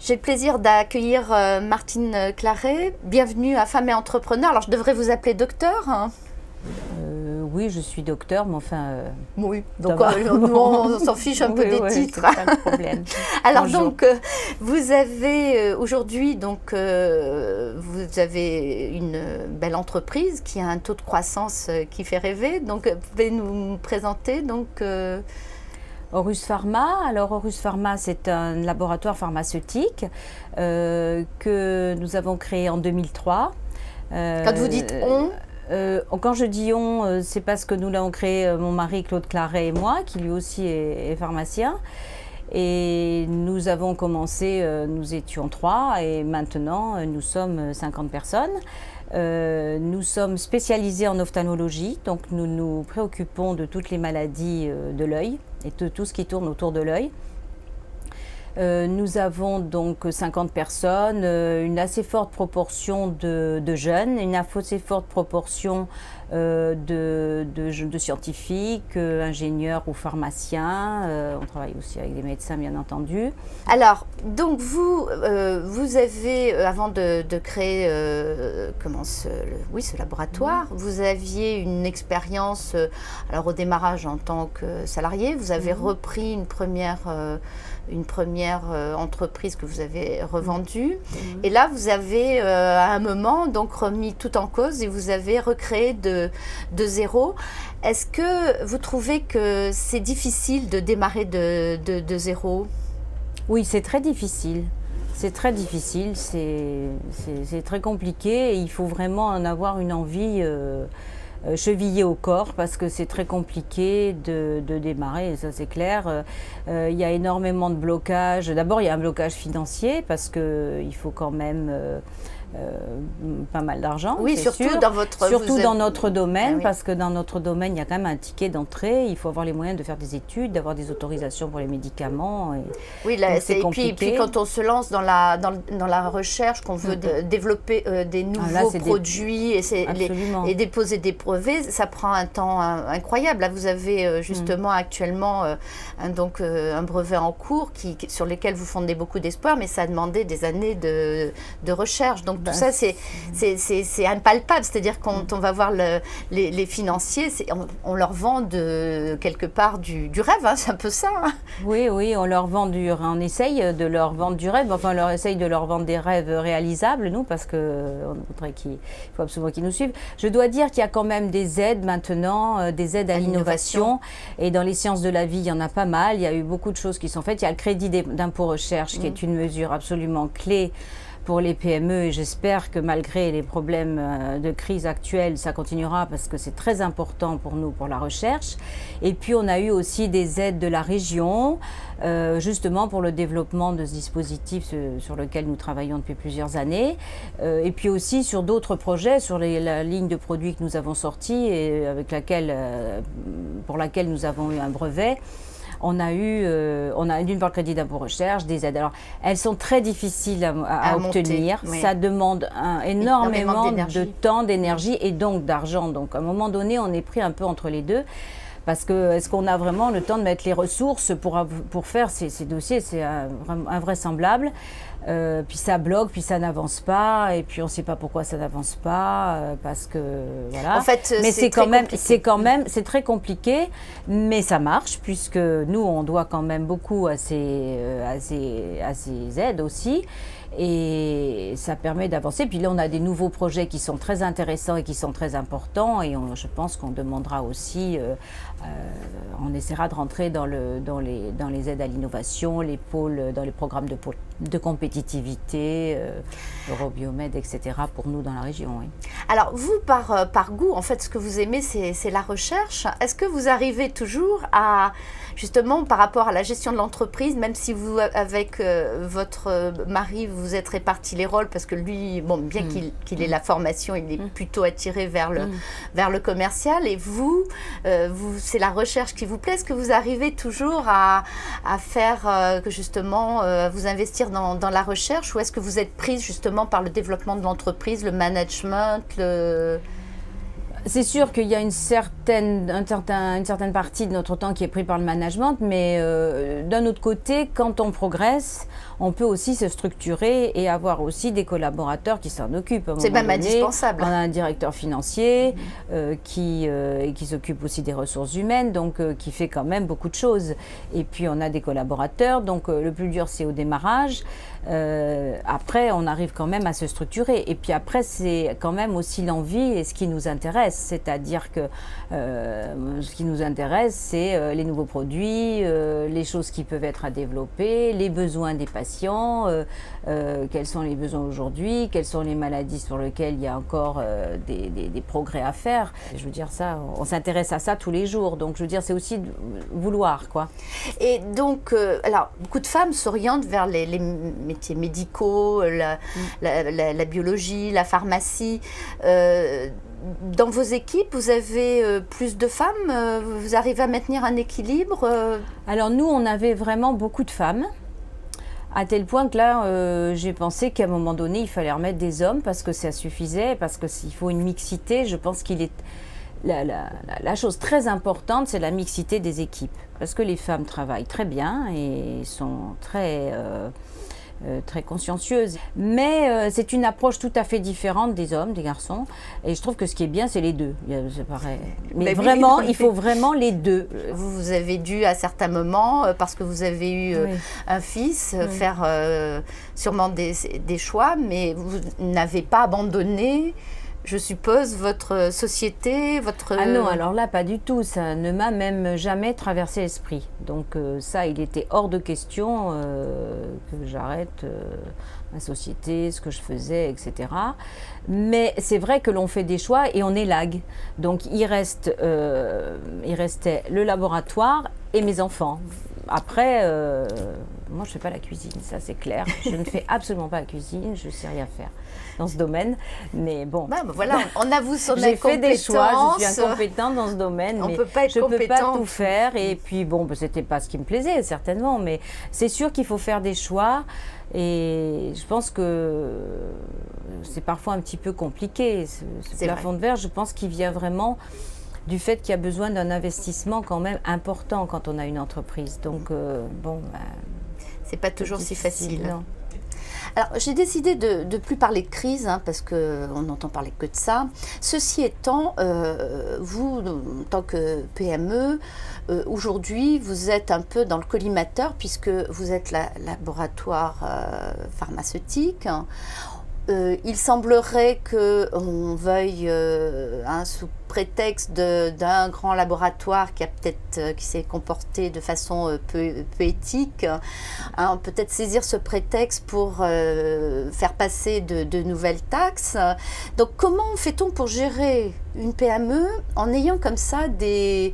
J'ai le plaisir d'accueillir Martine Claret. Bienvenue à Femmes et Entrepreneurs. Alors, je devrais vous appeler docteur, hein. Oui, je suis docteur, mais enfin... oui, donc nous, on s'en fiche un peu des titres. C'est pas de problème. Alors, donc, vous avez aujourd'hui, donc, vous avez une belle entreprise qui a un taux de croissance qui fait rêver. Donc, vous pouvez nous présenter, donc... Horus Pharma. Alors, Horus Pharma, c'est un laboratoire pharmaceutique que nous avons créé en 2003. Quand vous dites on... quand je dis on, c'est parce que nous l'avons créé, mon mari Claude Claret et moi, qui lui aussi est pharmacien. Et nous avons commencé, nous étions 3 et maintenant nous sommes 50 personnes. Nous sommes spécialisés en ophtalmologie, donc nous nous préoccupons de toutes les maladies de l'œil et de tout ce qui tourne autour de l'œil. Nous avons donc 50 personnes, une assez forte proportion de jeunes, une assez forte proportion de scientifiques, ingénieurs ou pharmaciens. On travaille aussi avec des médecins, bien entendu. Alors, donc vous avez, avant de créer ce laboratoire, vous aviez une expérience, alors au démarrage en tant que salarié, vous avez repris une première entreprise que vous avez revendue. Et là, vous avez à un moment donc remis tout en cause et vous avez recréé de zéro. Est-ce que vous trouvez que c'est difficile de démarrer de zéro ? Oui, c'est très difficile. C'est très difficile, c'est très compliqué et il faut vraiment en avoir une envie chevillée au corps parce que c'est très compliqué de démarrer, ça c'est clair. Il y a énormément de blocages. D'abord, il y a un blocage financier parce qu'il faut quand même pas mal d'argent. Oui, surtout sûr. dans notre domaine, oui. Parce que dans notre domaine, il y a quand même un ticket d'entrée. Il faut avoir les moyens de faire des études, d'avoir des autorisations pour les médicaments. Oui, là, et puis quand on se lance dans la recherche, qu'on veut développer des nouveaux produits et déposer des brevets, ça prend un temps incroyable. Là, vous avez justement actuellement un brevet en cours sur lequel vous fondez beaucoup d'espoir, mais ça a demandé des années de recherche. Donc, tout ça, c'est impalpable. C'est-à-dire quand on va voir les financiers, on leur vend quelque part du rêve, hein, c'est un peu ça. Hein. Oui, on leur vend on essaye de leur vendre du rêve. Enfin, on essaye de leur vendre des rêves réalisables, nous, parce qu'on voudrait qu'il faut absolument qu'ils nous suivent. Je dois dire qu'il y a quand même des aides maintenant, des aides à l'innovation. Et dans les sciences de la vie, il y en a pas mal. Il y a eu beaucoup de choses qui sont faites. Il y a le crédit d'impôt recherche, qui est une mesure absolument clé pour les PME et j'espère que malgré les problèmes de crise actuelle, ça continuera parce que c'est très important pour nous, pour la recherche. Et puis on a eu aussi des aides de la région, justement pour le développement de ce dispositif sur lequel nous travaillons depuis plusieurs années. Et puis aussi sur d'autres projets, sur la ligne de produits que nous avons sortis et pour laquelle nous avons eu un brevet. On a eu d'une part le crédit d'impôt recherche, des aides. Alors, elles sont très difficiles à obtenir. Oui. Ça demande énormément de temps, d'énergie et donc d'argent. Donc, à un moment donné, on est pris un peu entre les deux. Parce que est-ce qu'on a vraiment le temps de mettre les ressources pour faire ces dossiers? C'est invraisemblable. Puis ça bloque, puis ça n'avance pas, et puis on ne sait pas pourquoi ça n'avance pas, parce que voilà. En fait, mais c'est très compliqué, mais ça marche puisque nous on doit quand même beaucoup à ces aides aussi. Et ça permet d'avancer. Puis là, on a des nouveaux projets qui sont très intéressants et qui sont très importants. Et je pense qu'on demandera aussi, on essaiera de rentrer dans les aides à l'innovation, dans les programmes de compétitivité, Eurobiomed, etc. pour nous dans la région. Oui. Alors, vous, par goût, en fait, ce que vous aimez, c'est la recherche. Est-ce que vous arrivez toujours à, justement, par rapport à la gestion de l'entreprise, même si vous, avec votre mari, vous êtes répartis les rôles, parce que lui, bien qu'il ait la formation, il est plutôt attiré vers le commercial, et vous, c'est la recherche qui vous plaît. Est-ce que vous arrivez toujours à faire que justement vous investir dans la recherche, ou est-ce que vous êtes prise justement par le développement de l'entreprise, le management, c'est sûr qu'il y a une certaine partie de notre temps qui est pris par le management, mais d'un autre côté, quand on progresse, on peut aussi se structurer et avoir aussi des collaborateurs qui s'en occupent. C'est même indispensable. On a un directeur financier qui s'occupe aussi des ressources humaines, donc qui fait quand même beaucoup de choses. Et puis on a des collaborateurs, donc le plus dur c'est au démarrage. Après, on arrive quand même à se structurer. Et puis après, c'est quand même aussi l'envie et ce qui nous intéresse. C'est-à-dire que ce qui nous intéresse, c'est les nouveaux produits, les choses qui peuvent être à développer, les besoins des patients, quels sont les besoins aujourd'hui, quelles sont les maladies sur lesquelles il y a encore des progrès à faire. Je veux dire ça, on s'intéresse à ça tous les jours. Donc je veux dire, c'est aussi de vouloir, quoi. Et donc, alors, beaucoup de femmes s'orientent vers les métiers médicaux, la biologie, la pharmacie. Dans vos équipes, vous avez plus de femmes? Vous arrivez à maintenir un équilibre? Alors nous, on avait vraiment beaucoup de femmes, à tel point que là, j'ai pensé qu'à un moment donné, il fallait remettre des hommes parce que ça suffisait, parce qu'il faut une mixité. Je pense qu'il est... La chose très importante, c'est la mixité des équipes. Parce que les femmes travaillent très bien et sont très consciencieuses. Mais c'est une approche tout à fait différente des hommes, des garçons. Et je trouve que ce qui est bien, c'est les deux. C'est pareil. Mais vraiment, il faut vraiment les deux. Vous avez dû, à certains moments, parce que vous avez eu un fils, faire sûrement des choix, mais vous n'avez pas abandonné, je suppose, votre société, votre... Ah non, alors là, pas du tout. Ça ne m'a même jamais traversé l'esprit. Donc ça, il était hors de question que j'arrête ma société, ce que je faisais, etc. Mais c'est vrai que l'on fait des choix et on élague. Donc il restait le laboratoire et mes enfants. Après, moi je ne fais pas la cuisine, ça c'est clair. Je ne fais absolument pas la cuisine, je ne sais rien faire dans ce domaine. Mais bon. Ben voilà, on avoue son incompétence. J'ai fait des choix, je suis incompétente dans ce domaine, mais je ne peux pas tout faire. Et puis bon, ce n'était pas ce qui me plaisait, certainement. Mais c'est sûr qu'il faut faire des choix. Et je pense que c'est parfois un petit peu compliqué. Ce plafond de verre, je pense qu'il vient vraiment du fait qu'il y a besoin d'un investissement quand même important quand on a une entreprise. Donc, bon... c'est pas toujours si facile. Non. Alors, j'ai décidé de ne plus parler de crise, parce qu'on n'entend parler que de ça. Ceci étant, vous, en tant que PME, aujourd'hui, vous êtes un peu dans le collimateur puisque vous êtes laboratoire pharmaceutique. Il semblerait qu'on veuille, sous prétexte d'un grand laboratoire qui s'est comporté de façon peu éthique, peut-être saisir ce prétexte pour faire passer de nouvelles taxes. Donc comment fait-on pour gérer une PME en ayant comme ça des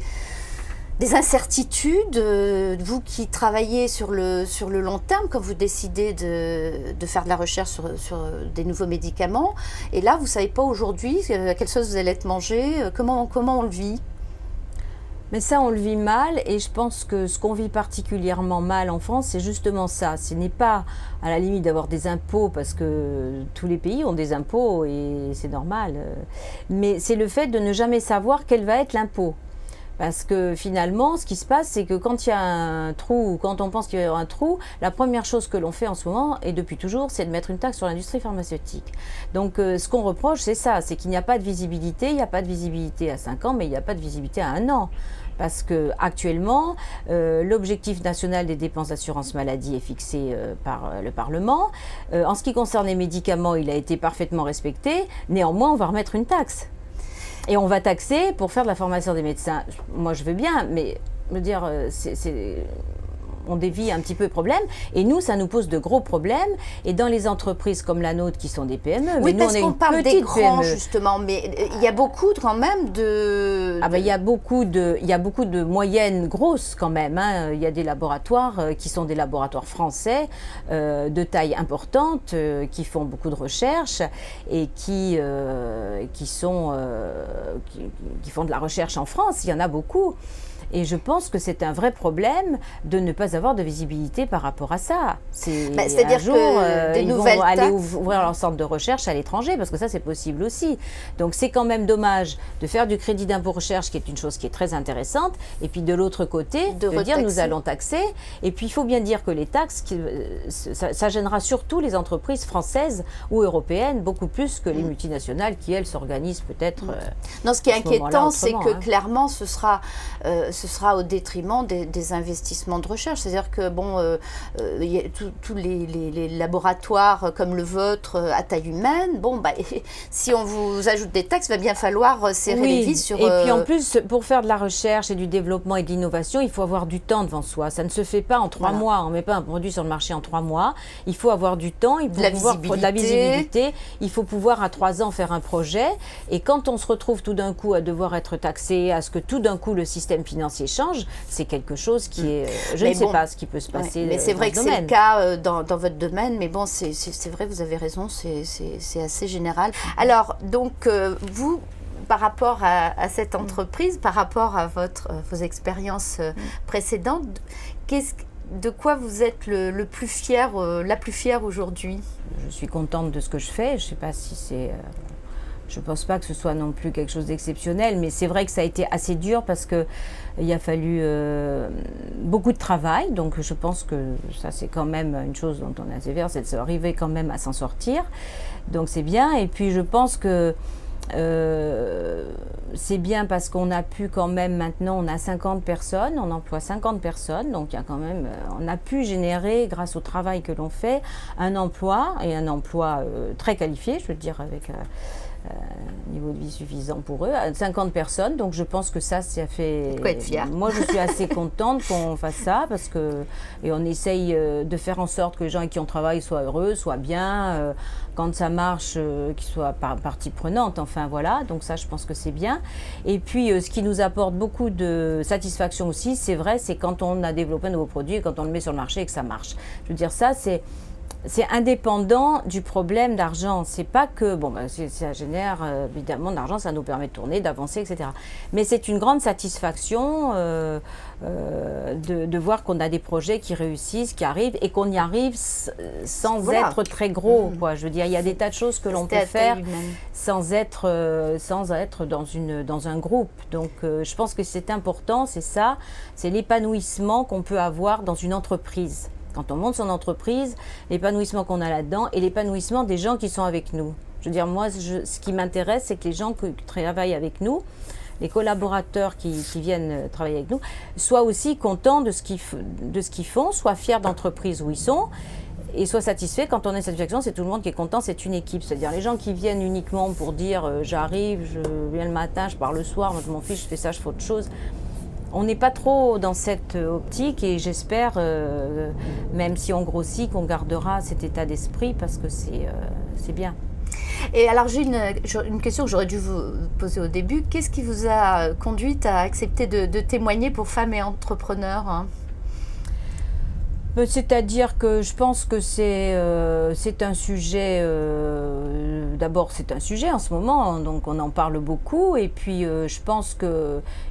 incertitudes, vous qui travaillez sur le long terme, quand vous décidez de faire de la recherche sur des nouveaux médicaments, et là, vous ne savez pas aujourd'hui à quelle sauce vous allez être mangé, comment on le vit? Mais ça, on le vit mal, et je pense que ce qu'on vit particulièrement mal en France, c'est justement ça. Ce n'est pas à la limite d'avoir des impôts, parce que tous les pays ont des impôts, et c'est normal, mais c'est le fait de ne jamais savoir quel va être l'impôt. Parce que finalement, ce qui se passe, c'est que quand il y a un trou, ou quand on pense qu'il va y avoir un trou, la première chose que l'on fait en ce moment, et depuis toujours, c'est de mettre une taxe sur l'industrie pharmaceutique. Donc ce qu'on reproche, c'est ça, c'est qu'il n'y a pas de visibilité. Il n'y a pas de visibilité à 5 ans, mais il n'y a pas de visibilité à 1 an. Parce qu'actuellement, l'objectif national des dépenses d'assurance maladie est fixé par le Parlement. En ce qui concerne les médicaments, il a été parfaitement respecté. Néanmoins, on va remettre une taxe. Et on va taxer pour faire de la formation des médecins. Moi, je veux bien, mais me dire, on dévie un petit peu le problème. Et nous, ça nous pose de gros problèmes. Et dans les entreprises comme la nôtre, qui sont des PME, oui, mais nous, parce on est qu'on une parle des petite grands, PME. justement. Mais il y a beaucoup quand même de... Ah ben, il y a beaucoup de moyennes grosses quand même. Il y a des laboratoires qui sont des laboratoires français de taille importante, qui font beaucoup de recherches et qui qui font de la recherche en France, il y en a beaucoup. Et je pense que c'est un vrai problème de ne pas avoir de visibilité par rapport à ça. C'est-à-dire un jour, que des ils nouvelles vont aller taxes... ouvrir leur centre de recherche à l'étranger, parce que ça, c'est possible aussi. Donc, c'est quand même dommage de faire du crédit d'impôt recherche, qui est une chose qui est très intéressante, et puis de l'autre côté, de dire nous allons taxer. Et puis, il faut bien dire que les taxes, ça gênera surtout les entreprises françaises ou européennes, beaucoup plus que les multinationales qui, elles, s'organisent peut-être. Non, ce qui est inquiétant, c'est que clairement, ce sera au détriment des investissements de recherche. C'est-à-dire que y a tous les laboratoires comme le vôtre à taille humaine, si on vous ajoute des taxes, il va bien falloir serrer les vis sur... Et puis en plus, pour faire de la recherche et du développement et de l'innovation, il faut avoir du temps devant soi. Ça ne se fait pas en 3 mois. On ne met pas un produit sur le marché en 3 mois. Il faut avoir du temps, de la visibilité. Il faut pouvoir à 3 ans faire un projet. Et quand on se retrouve tout d'un coup à devoir être taxé, à ce que tout d'un coup le système financier change, c'est quelque chose qui est... Je ne sais pas ce qui peut se passer. Mais c'est vrai que c'est le cas dans votre domaine, mais bon, c'est vrai, vous avez raison, c'est assez général. Alors, donc, vous, par rapport à cette entreprise, par rapport à vos expériences précédentes, de quoi vous êtes le plus fier, la plus fière aujourd'hui? Je suis contente de ce que je fais. Je ne sais pas si c'est... Je ne pense pas que ce soit non plus quelque chose d'exceptionnel, mais c'est vrai que ça a été assez dur parce qu'il a fallu beaucoup de travail. Donc je pense que ça, c'est quand même une chose dont on est assez fier, c'est d'arriver quand même à s'en sortir. Donc c'est bien. Et puis je pense que c'est bien parce qu'on a pu quand même, maintenant on a 50 personnes, on emploie 50 personnes, donc il y a quand même, on a pu générer grâce au travail que l'on fait un emploi, et un emploi très qualifié, je veux dire, avec un niveau de vie suffisant pour eux, 50 personnes, donc je pense que ça fait... De quoi être fier. Moi je suis assez contente qu'on fasse ça, parce que, et on essaye de faire en sorte que les gens avec qui on travaille soient heureux, soient bien, quand ça marche, qu'ils soient partie prenante, enfin voilà, donc ça je pense que c'est bien. Et puis ce qui nous apporte beaucoup de satisfaction aussi, c'est vrai, c'est quand on a développé un nouveau produit, et quand on le met sur le marché et que ça marche. Je veux dire, ça c'est indépendant du problème d'argent. C'est pas que, ça génère évidemment de l'argent, ça nous permet de tourner, d'avancer, etc. Mais c'est une grande satisfaction de voir qu'on a des projets qui réussissent, qui arrivent, et qu'on y arrive sans être très gros, quoi. Je veux dire, il y a des tas de choses que l'on peut faire sans être dans un groupe. Donc, je pense que c'est important, c'est ça, c'est l'épanouissement qu'on peut avoir dans une entreprise. Quand on monte son entreprise, l'épanouissement qu'on a là-dedans et l'épanouissement des gens qui sont avec nous. Je veux dire, moi, ce qui m'intéresse, c'est que les gens qui travaillent avec nous, les collaborateurs qui viennent travailler avec nous, soient aussi contents de ce qu'ils font, soient fiers d'entreprise où ils sont, et soient satisfaits. Quand on a une satisfaction, c'est tout le monde qui est content, c'est une équipe. C'est-à-dire les gens qui viennent uniquement pour dire j'arrive, je viens le matin, je pars le soir, moi je m'en fiche, je fais ça, je fais autre chose. On n'est pas trop dans cette optique, et j'espère, même si on grossit, qu'on gardera cet état d'esprit, parce que c'est bien. Et alors j'ai une question que j'aurais dû vous poser au début. Qu'est-ce qui vous a conduite à accepter de témoigner pour femmes et entrepreneurs, hein? C'est-à-dire que je pense que c'est un sujet, d'abord c'est un sujet en ce moment, donc on en parle beaucoup, et puis je pense qu'il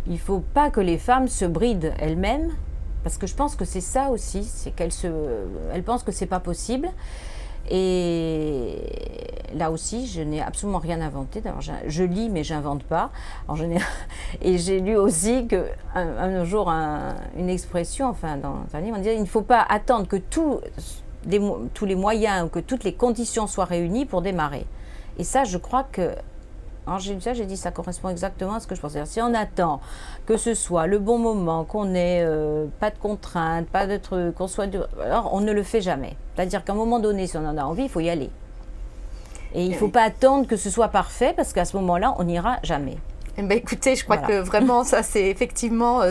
ne faut pas que les femmes se brident elles-mêmes, parce que je pense que c'est ça aussi, c'est elles pensent que ce n'est pas possible. Et là aussi, je n'ai absolument rien inventé. D'abord, je lis, mais je n'invente pas, en général. Et j'ai lu aussi qu'un jour, une expression, enfin, dans un livre, on disait il ne faut pas attendre que tous les moyens ou que toutes les conditions soient réunies pour démarrer. Et ça, je crois que... Alors j'ai dit ça correspond exactement à ce que je pensais. Si on attend que ce soit le bon moment, qu'on ait pas de contraintes, pas de trucs, qu'on soit... Alors on ne le fait jamais. C'est-à-dire qu'à un moment donné, si on en a envie, il faut y aller. Et il ne faut pas attendre que ce soit parfait, parce qu'à ce moment-là, on n'ira jamais. Écoutez, je crois que vraiment, ça, c'est effectivement,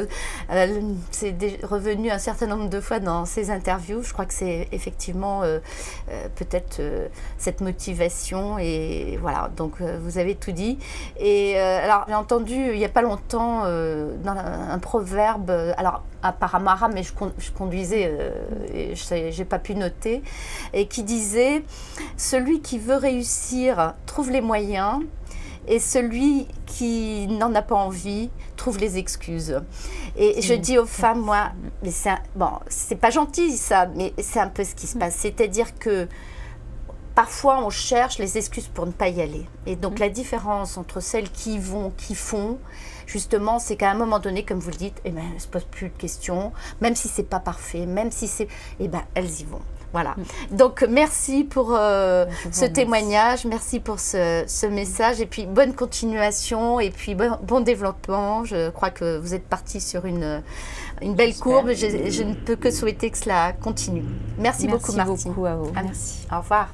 c'est revenu un certain nombre de fois dans ces interviews. Je crois que c'est effectivement peut-être cette motivation, et voilà, donc vous avez tout dit. Et alors, j'ai entendu il n'y a pas longtemps dans un proverbe, alors par Amara, mais je conduisais et je n'ai pas pu noter, et qui disait « Celui qui veut réussir trouve les moyens ». et celui qui n'en a pas envie trouve les excuses. Et je dis aux femmes, moi, mais c'est pas gentil ça, mais c'est un peu ce qui se passe. C'est-à-dire que parfois on cherche les excuses pour ne pas y aller. Et donc la différence entre celles qui y vont, qui font, justement, c'est qu'à un moment donné, comme vous le dites, elles ne se posent plus de questions, même si c'est pas parfait, même si c'est, elles y vont. Voilà. Donc, merci pour ce témoignage, merci pour ce message, et puis bonne continuation, et puis bon développement. Je crois que vous êtes parti sur une belle courbe. Je ne peux que souhaiter que cela continue. Merci beaucoup, Martine. Merci beaucoup à vous. Merci. Au revoir.